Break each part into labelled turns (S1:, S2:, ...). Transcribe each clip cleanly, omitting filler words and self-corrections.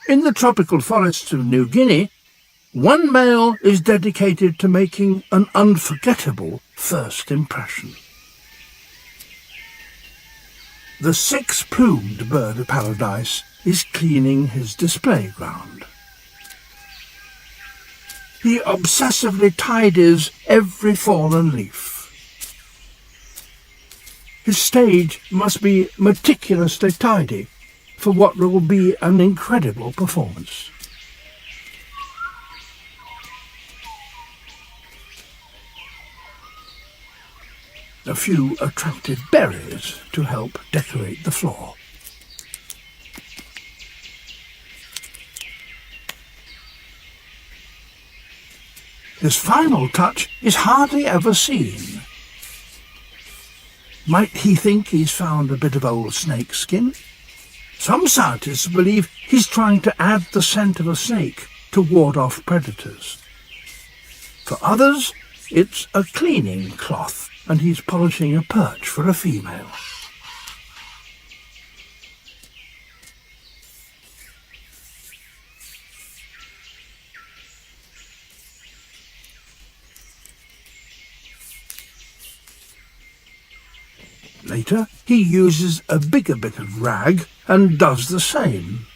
S1: In the tropical forests of New Guinea, one male is dedicated to making an unforgettable first impression. The six-plumed bird of paradise is cleaning his display ground. He obsessively tidies every fallen leaf. His stage must be meticulously tidy for what will be an incredible performance. A few attractive berries to help decorate the floor. His final touch is hardly ever seen. Might he think he's found a bit of old snake skin? Some scientists believe he's trying to add the scent of a snake to ward off predators. For others, it's a cleaning cloth, and he's polishing a perch for a female. Later, he uses a bigger bit of rag and does the same.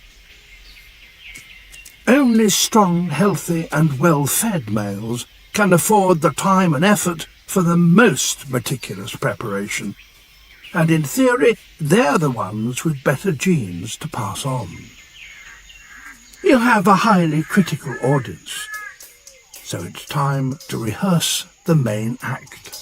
S1: Only strong, healthy and well-fed males can afford the time and effort for the most meticulous preparation, and in theory they're the ones with better genes to pass on. He'll have a highly critical audience, so it's time to rehearse the main act.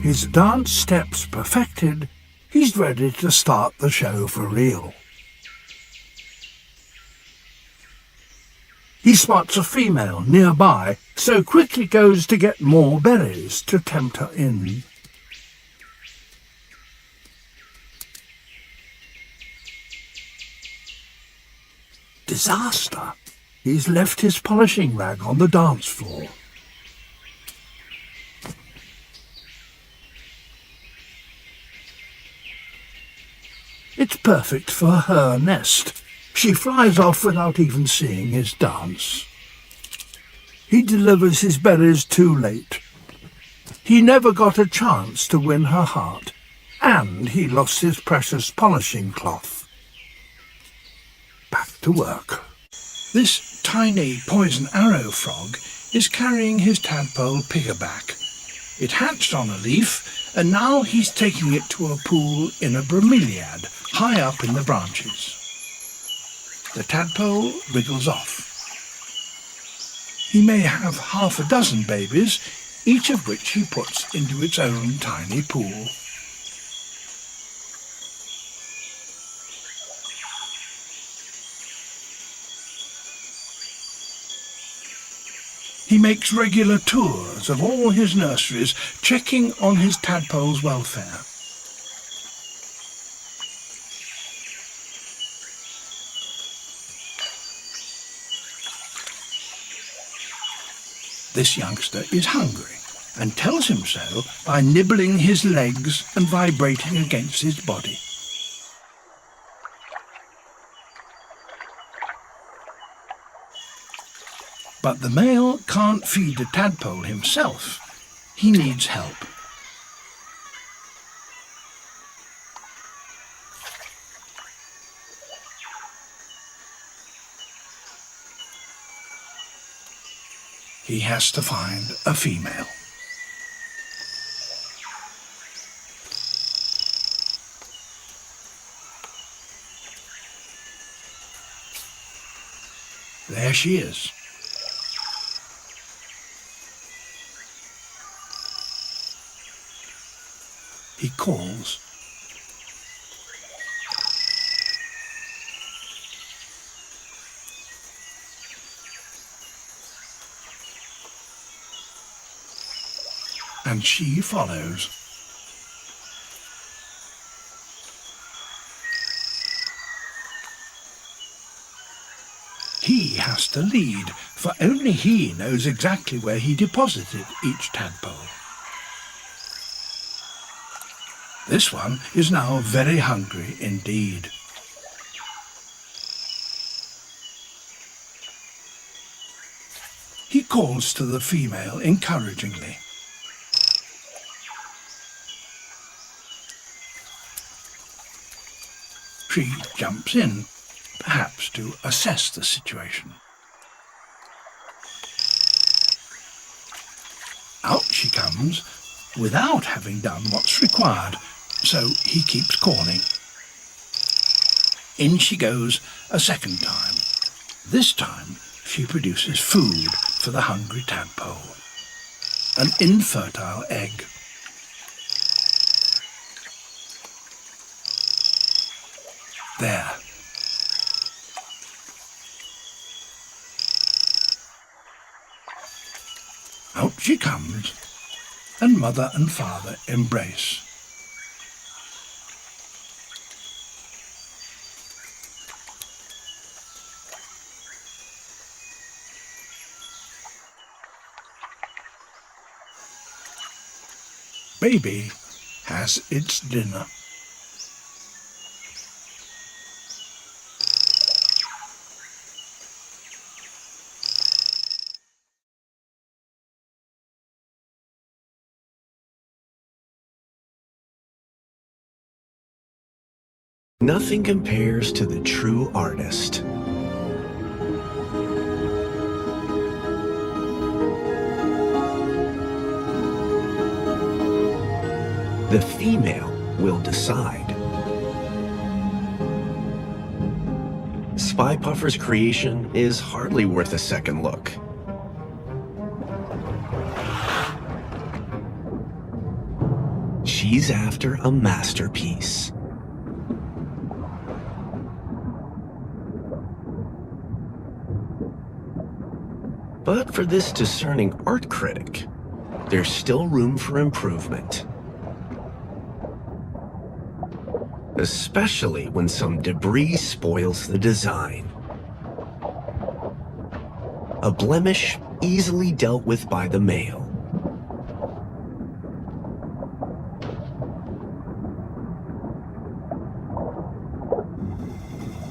S1: His dance steps perfected, he's ready to start the show for real. He spots a female nearby, so quickly goes to get more berries to tempt her in. Disaster! He's left his polishing rag on the dance floor. It's perfect for her nest. She flies off without even seeing his dance. He delivers his berries too late. He never got a chance to win her heart, and he lost his precious polishing cloth. Back to work. This tiny poison arrow frog is carrying his tadpole piggerback. It hatched on a leaf, and now he's taking it to a pool in a bromeliad, high up in the branches. The tadpole wriggles off. He may have half a dozen babies, each of which he puts into its own tiny pool. He makes regular tours of all his nurseries, checking on his tadpole's welfare. This youngster is hungry and tells him so by nibbling his legs and vibrating against his body. But the male can't feed the tadpole himself. He needs help. He has to find a female. There she is. He calls. And she follows. He has to lead, for only he knows exactly where he deposited each tadpole. This one is now very hungry indeed. He calls to the female encouragingly. She jumps in, perhaps to assess the situation. Out she comes, without having done what's required, so he keeps calling. In she goes a second time. This time she produces food for the hungry tadpole, an infertile egg. There. Out she comes, and mother and father embrace. Baby has its dinner.
S2: Nothing compares to the true artist. The female will decide. Spy Puffer's creation is hardly worth a second look. She's after a masterpiece. But for this discerning art critic, there's still room for improvement. Especially when some debris spoils the design. A blemish easily dealt with by the male.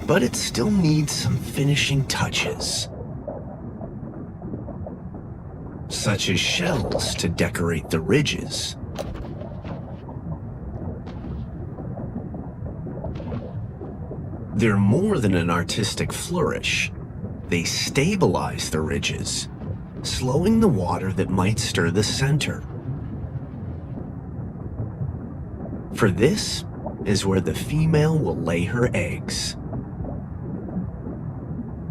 S2: But it still needs some finishing touches. Such as shells to decorate the ridges. They're more than an artistic flourish. They stabilize the ridges, slowing the water that might stir the center. For this is where the female will lay her eggs.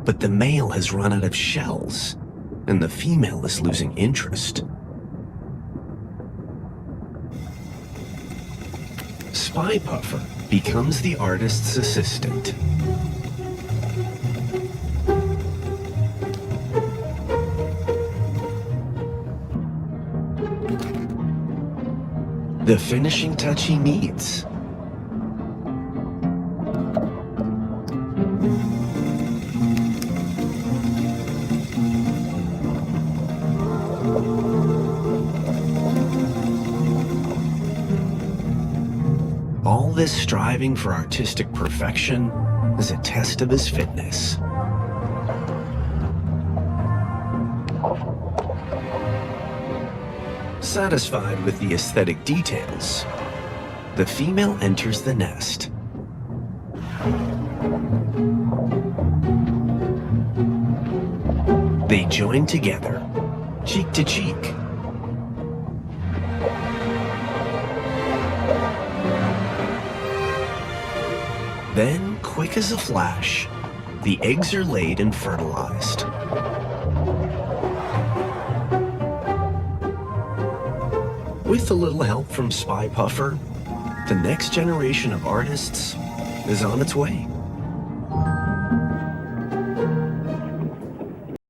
S2: But the male has run out of shells, and the female is losing interest. Spy Puffer becomes the artist's assistant. The finishing touch he needs. All this striving for artistic perfection is a test of his fitness. Satisfied with the aesthetic details, the female enters the nest. They join together cheek to cheek. Then, quick as a flash, the eggs are laid and fertilized. With a little help from Spy Puffer, the next generation of artists is on its way.